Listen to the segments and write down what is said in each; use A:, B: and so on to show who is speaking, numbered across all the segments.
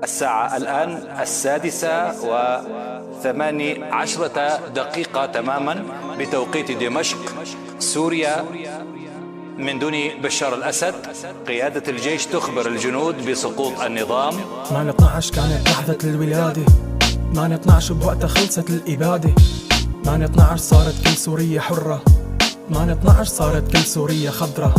A: الساعة الآن 6:18 تماما بتوقيت دمشق سوريا. من دون بشار الأسد قيادة الجيش تخبر الجنود بسقوط النظام.
B: 8/12 كانت لحظة الولادة، 8/12 بوقتها خلصت الإبادة، 8/12 صارت كل سوريا حرة، 8/12 صارت كل سوريا خضرة.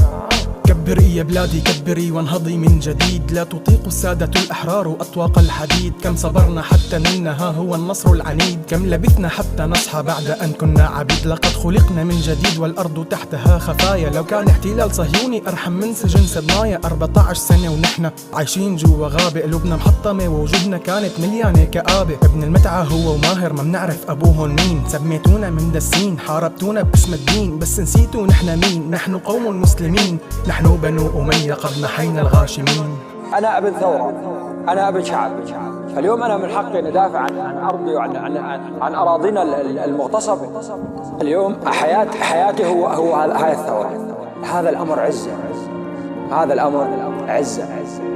B: كبري يا بلادي كبري وانهضي من جديد، لا تطيق السادة الأحرار أطواق الحديد. كم صبرنا حتى نلنا، ها هو النصر العنيد، كم لبثنا حتى نصحى بعد أن كنا عبيد. لقد خلقنا من جديد والأرض تحتها خفايا، لو كان احتلال صهيوني أرحم من سجن صدنايا. 14 سنة ونحن عايشين جوا غابة، قلوبنا محطمة ووجوهنا كانت مليانة كآبة. ابن المتعة هو وماهر ما بنعرف أبوهن مين، سميتونا مندسين حاربتونا باسم الدين، بس نسيتوا نحن مين. نحن قوم مسلمين، نحن بنو أمية قد نحينا الغاشمين.
C: أنا ابن ثورة، أنا ابن شعب، فاليوم أنا من حقي أن أدافع عن أرضي وعن أراضينا المغتصبة. اليوم حياتي هو هاي الثورة. هذا الأمر عزة، هذا الأمر عزة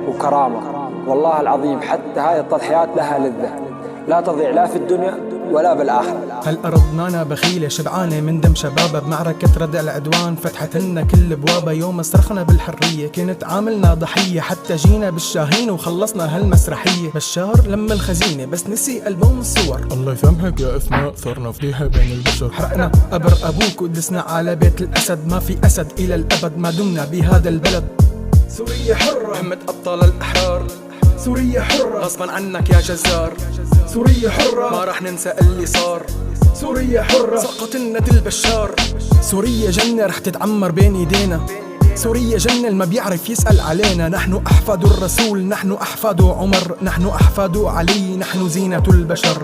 C: وكرامة، والله العظيم حتى هاي التضحيات لها لذة لا تضيع لا في الدنيا ولا بالآخرة.
B: هالأرض مانا بخيلة شبعانة من دم شبابها، بمعركة ردع العدوان فتحت لنا كل بوابة. يوم صرخنا بالحرية كنت عاملنا ضحية، حتى جينا بالشاهين وخلصنا هالمسرحية. بشار لما الخزينة بس نسي ألبوم الصور.
D: الله يسامحك يا إثناء، صرنا فضيحة بين البشر.
B: حرقنا قبر أبوك ودسنا على بيت الأسد، ما في أسد إلى الأبد ما دمنا بهذا البلد. سوريا حرة همة أبطال الأحرار، سوريا حرة غصبا عنك يا جزار. سوريا حرة ما رح ننسى اللي صار، سوريا حرة سقط الندل بشار. سوريا جنة رح تتعمر بين ايدينا، سوريا جنة ما بيعرف يسأل علينا. نحن أحفاد الرسول، نحن أحفاد عمر، نحن أحفاد علي، نحن زينة البشر.